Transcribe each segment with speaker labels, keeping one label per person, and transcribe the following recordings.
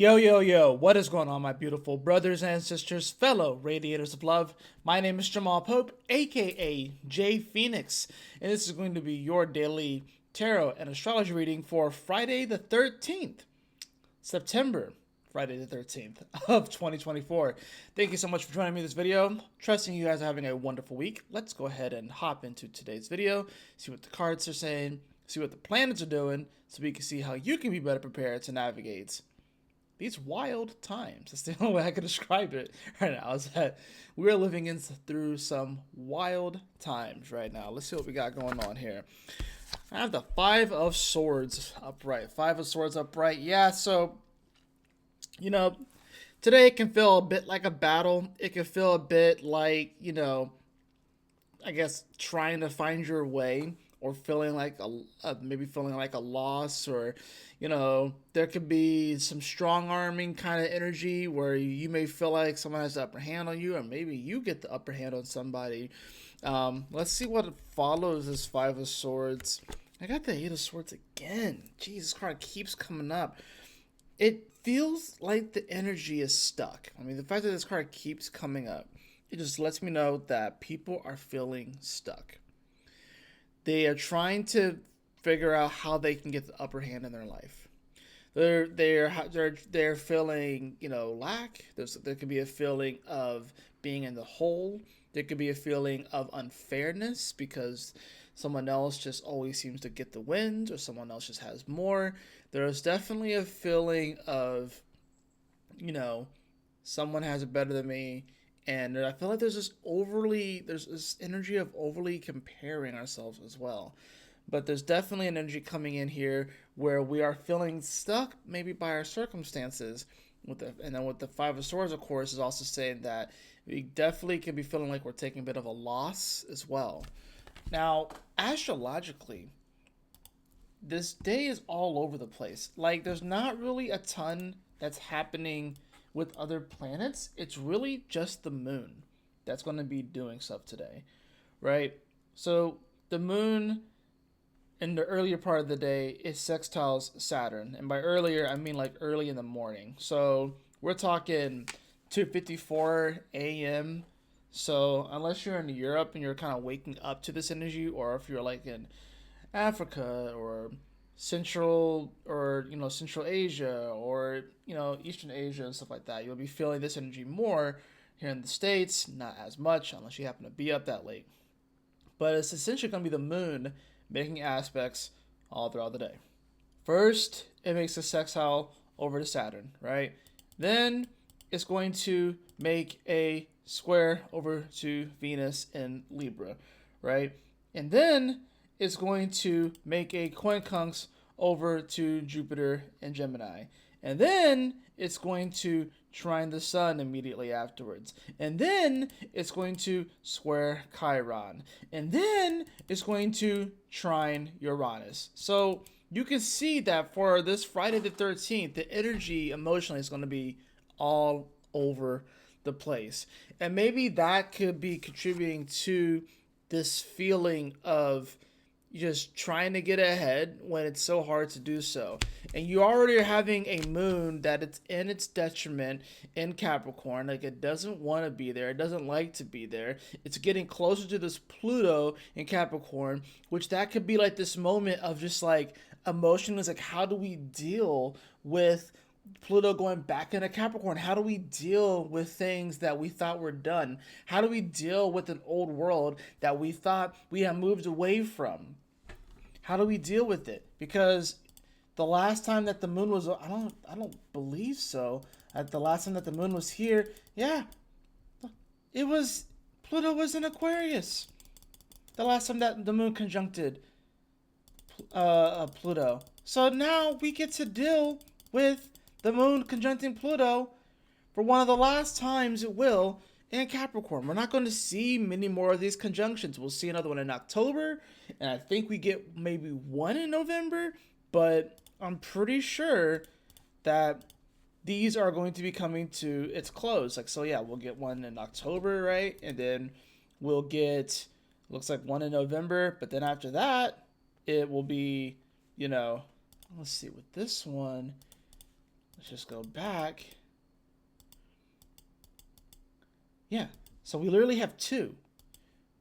Speaker 1: Yo, yo, yo, what is going on, my beautiful brothers and sisters, fellow radiators of love? My name is Jamal Pope, aka J Phoenix, and this is going to be your daily tarot and astrology reading for Friday the 13th, September, Friday the 13th of 2024. Thank you so much for joining me in this video. Trusting you guys are having a wonderful week. Let's go ahead and hop into today's video, see what the cards are saying, see what the planets are doing, so we can see how you can be better prepared to navigate these wild times. That's the only way I can describe it right now, is that we're living through some wild times right now. Let's see what we got going on here. I have the Five of Swords upright. Five of Swords upright. Yeah, so, today it can feel a bit like a battle. It can feel a bit like, I guess trying to find your way, or feeling like maybe feeling like a loss, or there could be some strong arming kind of energy where you may feel like someone has the upper hand on you, or maybe you get the upper hand on somebody. Let's see what follows this Five of Swords. I got the Eight of Swords again. Jeez, this card keeps coming up. It feels like the energy is stuck. I mean, the fact that this card keeps coming up, it just lets me know that people are feeling stuck. They are trying to figure out how they can get the upper hand in their life. They're feeling, lack. There could be a feeling of being in the hole. There could be a feeling of unfairness because someone else just always seems to get the wins, or someone else just has more. There's definitely a feeling of, someone has it better than me. And I feel like there's this energy of overly comparing ourselves as well. But there's definitely an energy coming in here where we are feeling stuck maybe by our circumstances. And then with the Five of Swords, of course, is also saying that we definitely can be feeling like we're taking a bit of a loss as well. Now, astrologically, this day is all over the place. Like, there's not really a ton that's happening with other planets. It's really just the moon that's going to be doing stuff today, right? So the moon in the earlier part of the day is sextiles Saturn, and by earlier I mean like early in the morning. So we're talking 2:54 a.m. So unless you're in Europe and you're kind of waking up to this energy, or if you're like in Africa or Central Asia, or Eastern Asia and stuff like that, you'll be feeling this energy more. Here in the States, not as much unless you happen to be up that late. But it's essentially going to be the moon making aspects all throughout the day. First, it makes a sextile over to Saturn, right? Then it's going to make a square over to Venus in Libra, right? And then it's going to make a quincunx over to Jupiter and Gemini. And then it's going to trine the sun immediately afterwards. And then it's going to square Chiron. And then it's going to trine Uranus. So you can see that for this Friday the 13th, the energy emotionally is going to be all over the place. And maybe that could be contributing to this feeling of just trying to get ahead when it's so hard to do so. And you already are having a moon that it's in its detriment in Capricorn. Like, it doesn't want to be there. It doesn't like to be there. It's getting closer to this Pluto in Capricorn, which that could be like this moment of just like emotion. Is like, how do we deal with Pluto going back into Capricorn? How do we deal with things that we thought were done? How do we deal with an old world that we thought we had moved away from? How do we deal with it? Because the last time that the moon was, I don't believe so. At the last time that the moon was here, yeah, Pluto was in Aquarius. The last time that the moon conjuncted Pluto. So now we get to deal with the moon conjuncting Pluto for one of the last times it will in Capricorn. We're not going to see many more of these conjunctions. We'll see another one in October, and I think we get maybe one in November, but I'm pretty sure that these are going to be coming to its close. Like, so yeah, we'll get one in October, right? And then we'll get, looks like one in November, but then after that, it will be, let's see, with this one, let's just go back. Yeah, so we literally have two.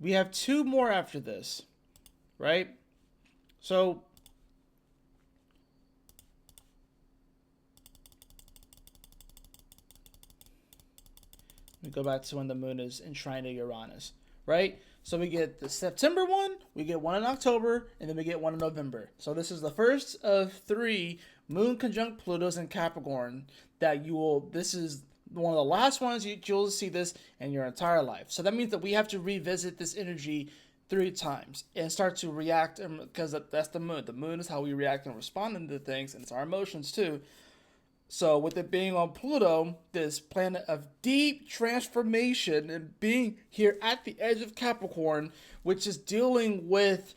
Speaker 1: We have two more after this, right? So we go back to when the moon is in trine to Uranus, right? So we get the September one, we get one in October, and then we get one in November. So this is the first of three moon conjunct Pluto's in Capricorn that you will, this is one of the last ones you'll see this in your entire life. So that means that we have to revisit this energy 3 times and start to react, because that's the moon. The moon is how we react and respond to things, and it's our emotions too. So with it being on Pluto, this planet of deep transformation and being here at the edge of Capricorn, which is dealing with,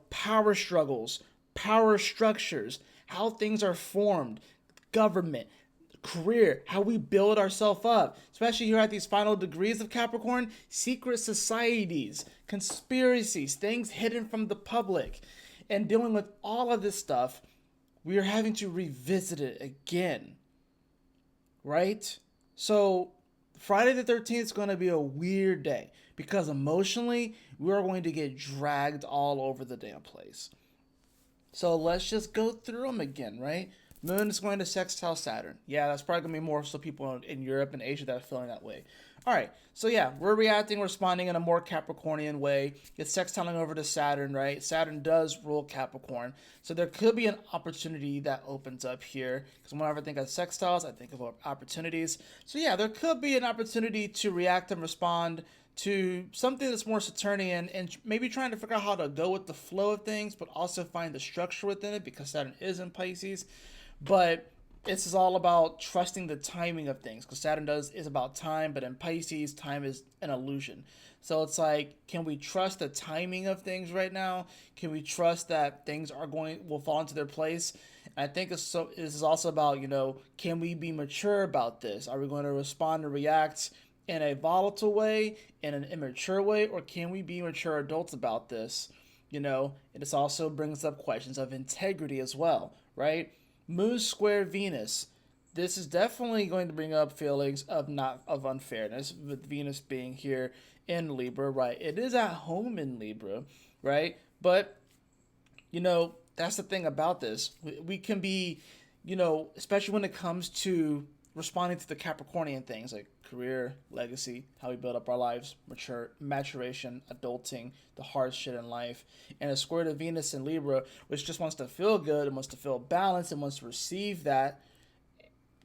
Speaker 1: power struggles, power structures, how things are formed, government, career, how we build ourselves up, especially here at these final degrees of Capricorn, secret societies, conspiracies, things hidden from the public, and dealing with all of this stuff. We are having to revisit it again, right? So Friday the 13th is going to be a weird day because emotionally we are going to get dragged all over the damn place. So let's just go through them again, right? Moon is going to sextile Saturn. Yeah, that's probably going to be more so people in Europe and Asia that are feeling that way. All right, so yeah, we're reacting, responding in a more Capricornian way. It's sextiling over to Saturn, right? Saturn does rule Capricorn. So there could be an opportunity that opens up here. Because whenever I think of sextiles, I think of opportunities. So yeah, there could be an opportunity to react and respond to something that's more Saturnian and maybe trying to figure out how to go with the flow of things, but also find the structure within it because Saturn is in Pisces. But this is all about trusting the timing of things because Saturn is about time, but in Pisces, time is an illusion. So it's like, can we trust the timing of things right now? Can we trust that things will fall into their place? And I think this is also about, can we be mature about this? Are we going to respond and react in a volatile way, in an immature way, or can we be mature adults about this? And this also brings up questions of integrity as well, right? Moon square Venus. This is definitely going to bring up feelings of unfairness with Venus being here in Libra, right? It is at home in Libra, right? But that's the thing about this. We can be, especially when it comes to responding to the Capricornian things like career, legacy, how we build up our lives, maturation, adulting, the hard shit in life, and a square to Venus in Libra, which just wants to feel good and wants to feel balanced and wants to receive that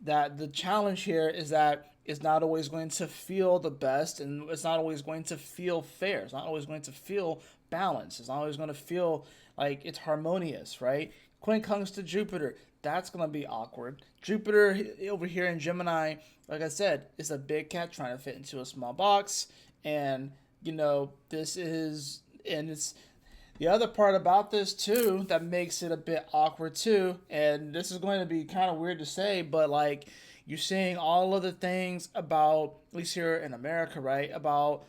Speaker 1: the challenge here is that it's not always going to feel the best, and it's not always going to feel fair. It's not always going to feel balanced. It's not always going to feel like it's harmonious, right? When it comes to Jupiter, that's going to be awkward. Jupiter over here in Gemini, like I said, is a big cat trying to fit into a small box. And, this is, and it's the other part about this too that makes it a bit awkward too. And this is going to be kind of weird to say, but like you're seeing all of the things about, at least here in America, right? About,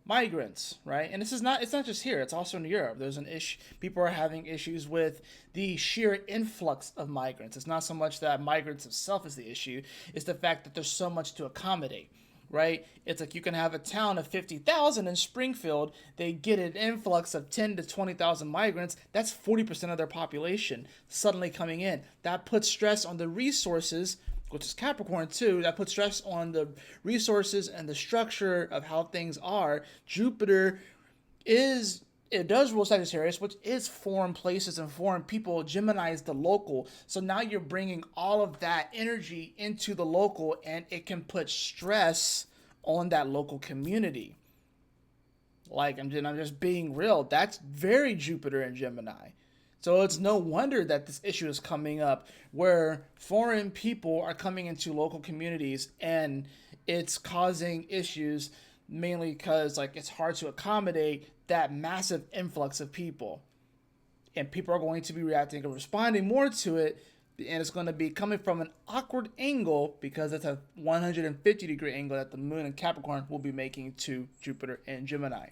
Speaker 1: migrants, right? And it's not just here, it's also in Europe. There's an issue, people are having issues with the sheer influx of migrants. It's not so much that migrants itself is the issue, it's the fact that there's so much to accommodate, right? It's like you can have a town of 50,000 in Springfield, they get an influx of 10 to 20,000 migrants, that's 40% of their population suddenly coming in. That puts stress on the resources, which is Capricorn too, that puts stress on the resources and the structure of how things are. Jupiter does rule Sagittarius, which is foreign places and foreign people. Gemini is the local. So now you're bringing all of that energy into the local, and it can put stress on that local community. Like, I'm just being real. That's very Jupiter and Gemini. So it's no wonder that this issue is coming up where foreign people are coming into local communities and it's causing issues mainly because it's hard to accommodate that massive influx of people. And people are going to be reacting and responding more to it, and it's going to be coming from an awkward angle because it's a 150-degree angle that the moon and Capricorn will be making to Jupiter and Gemini.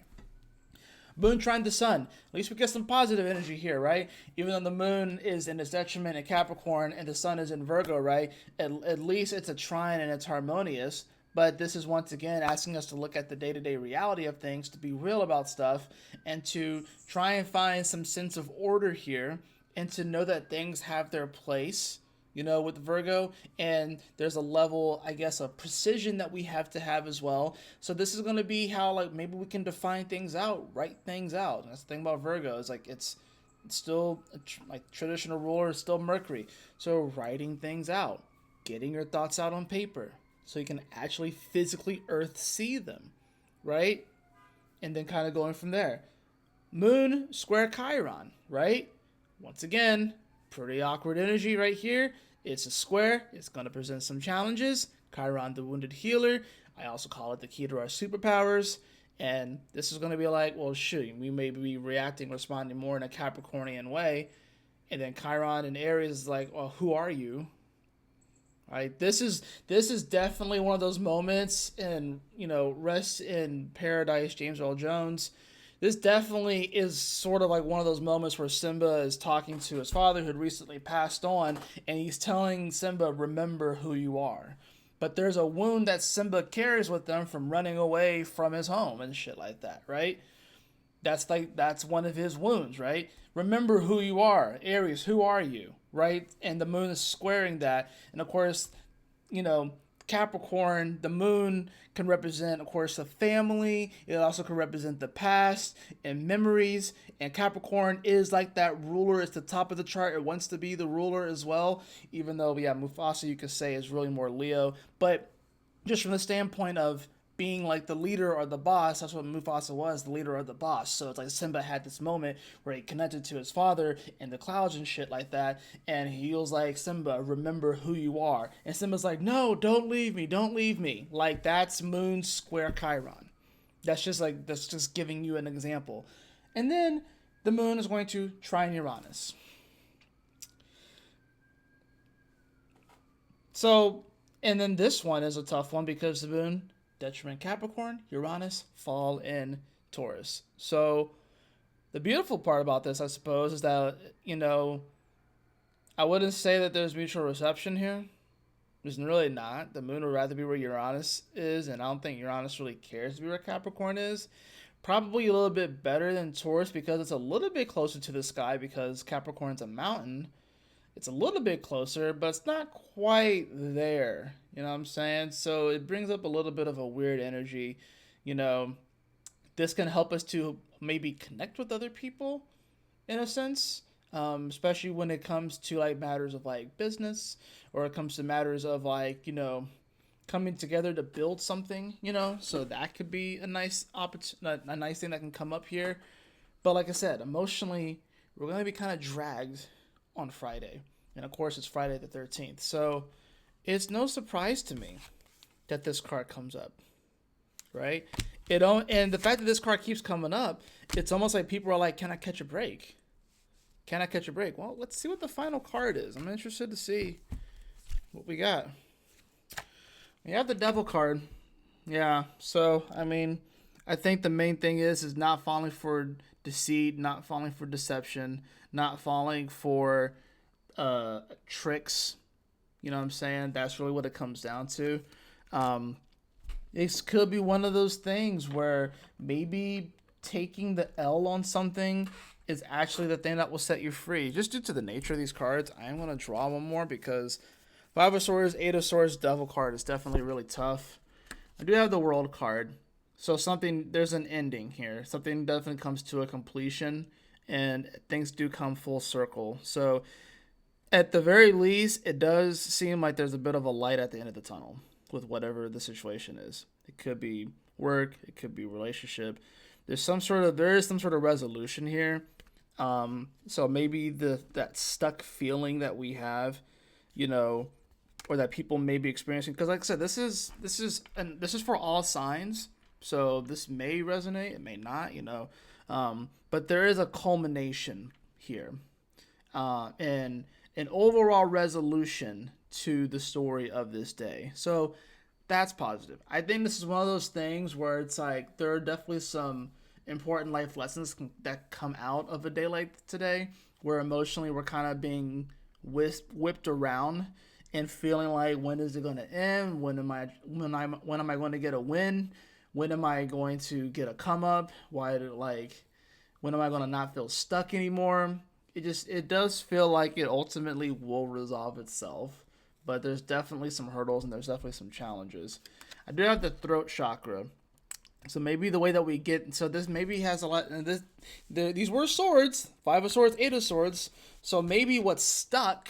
Speaker 1: Moon trine the sun. At least we get some positive energy here, right? Even though the moon is in its detriment in Capricorn and the sun is in Virgo, right? At least it's a trine and it's harmonious. But this is once again asking us to look at the day to day reality of things, to be real about stuff, and to try and find some sense of order here, and to know that things have their place, with Virgo, and there's a level, I guess, of precision that we have to have as well. So this is going to be how, like, maybe we can define things out, write things out. And that's the thing about Virgo, is like it's still like traditional ruler is still Mercury. So writing things out, getting your thoughts out on paper, so you can actually physically earth see them, right? And then kind of going from there. Moon square Chiron, right? Once again, pretty awkward energy right here. It's a square. It's going to present some challenges. Chiron, the wounded healer. I also call it the key to our superpowers. And this is going to be like, well, shoot, we may be reacting, responding more in a Capricornian way. And then Chiron in Aries is like, well, who are you? Right? This is definitely one of those moments in, Rest in Paradise, James Earl Jones. This definitely is sort of like one of those moments where Simba is talking to his father who had recently passed on, and he's telling Simba, remember who you are. But there's a wound that Simba carries with him from running away from his home and shit like that, right? That's one of his wounds, right? Remember who you are. Aries, who are you? Right? And the moon is squaring that. And of course, Capricorn, the moon can represent, of course, the family. It also can represent the past and memories. And Capricorn is like that ruler. It's the top of the chart. It wants to be the ruler as well. Even though, Mufasa, you could say, is really more Leo. But just from the standpoint of being like the leader or the boss, that's what Mufasa was, the leader or the boss. So it's like Simba had this moment where he connected to his father in the clouds and shit like that, and he was like, Simba, remember who you are. And Simba's like, no, don't leave me. Like, that's Moon square Chiron. That's just giving you an example. And then the moon is going to trine Uranus. So, and then this one is a tough one because the moon, detriment Capricorn, Uranus, fall in Taurus. So the beautiful part about this, I suppose, is that, I wouldn't say that there's mutual reception here. There's really not. The moon would rather be where Uranus is, and I don't think Uranus really cares to be where Capricorn is. Probably a little bit better than Taurus because it's a little bit closer to the sky because Capricorn's a mountain. It's a little bit closer, but it's not quite there. You know what I'm saying? So it brings up a little bit of a weird energy. This can help us to maybe connect with other people in a sense, especially when it comes to like matters of like business, or it comes to matters of like, coming together to build something, so that could be a nice a nice thing that can come up here. But like I said, emotionally, we're going to be kind of dragged on Friday. And of course, it's Friday the 13th. So it's no surprise to me that this card comes up, right? And the fact that this card keeps coming up, it's almost like people are like, can I catch a break? Can I catch a break? Well, let's see what the final card is. I'm interested to see what we got. We have the Devil card. Yeah, so, I think the main thing is not falling for deceit, not falling for deception, not falling for tricks. You know what I'm saying? That's really what it comes down to. This could be one of those things where maybe taking the L on something is actually the thing that will set you free. Just due to the nature of these cards, I am going to draw one more because Five of Swords, Eight of Swords, Devil card is definitely really tough. I do have the World card. So there's an ending here. Something definitely comes to a completion, and things do come full circle. So at the very least, it does seem like there's a bit of a light at the end of the tunnel with whatever the situation is. It could be work, it could be relationship. There is some sort of resolution here. So maybe that stuck feeling that we have, or that people may be experiencing. Because like I said, this is for all signs. So this may resonate, it may not, but there is a culmination here, and an overall resolution to the story of this day. So that's positive. I think this is one of those things where it's like there are definitely some important life lessons that come out of a day like today, where emotionally we're kind of being whipped around and feeling like, when is it going to end? When am I going to get a win? When am I going to get a come up? When am I going to not feel stuck anymore? It does feel like it ultimately will resolve itself, but there's definitely some hurdles and there's definitely some challenges. I do have the throat chakra. So maybe the way that we get, so this maybe has a lot. These were swords, 5 of Swords, 8 of Swords. So maybe what's stuck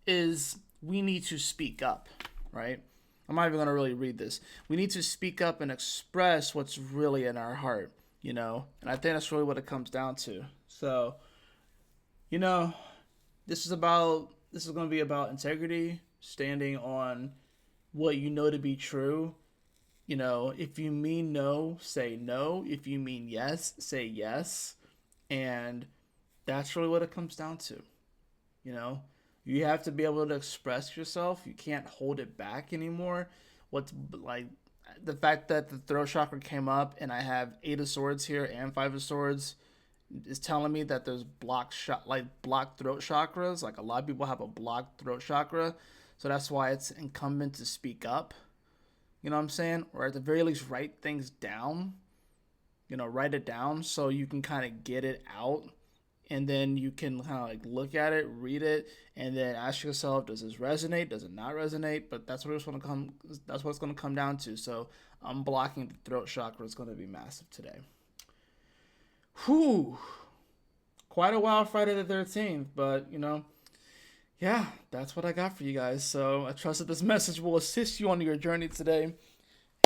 Speaker 1: is we need to speak up, right? I'm not even gonna really read this. We need to speak up and express what's really in our heart, you know. And I think that's really what it comes down to. So, you know, this is gonna be about integrity, standing on what you know to be true. You know, if you mean no, say no. If you mean yes, say yes. And that's really what it comes down to. You know, you have to be able to express yourself. You can't hold it back anymore. What's like the fact that the throat chakra came up and I have 8 of Swords here and 5 of Swords is telling me that there's blocked throat chakras. Like, a lot of people have a blocked throat chakra. So that's why it's incumbent to speak up. You know what I'm saying? Or at the very least, write things down. You know, write it down so you can kind of get it out. And then you can kind of like look at it, read it, and then ask yourself, does this resonate? Does it not resonate? But that's what it's going to come. That's what it's going to come down to. So unblocking the throat chakra is going to be massive today. Whew. Quite a wild Friday the 13th, but you know, yeah, that's what I got for you guys. So I trust that this message will assist you on your journey today.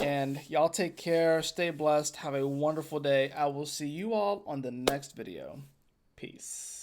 Speaker 1: And y'all take care, stay blessed, have a wonderful day. I will see you all on the next video. Peace.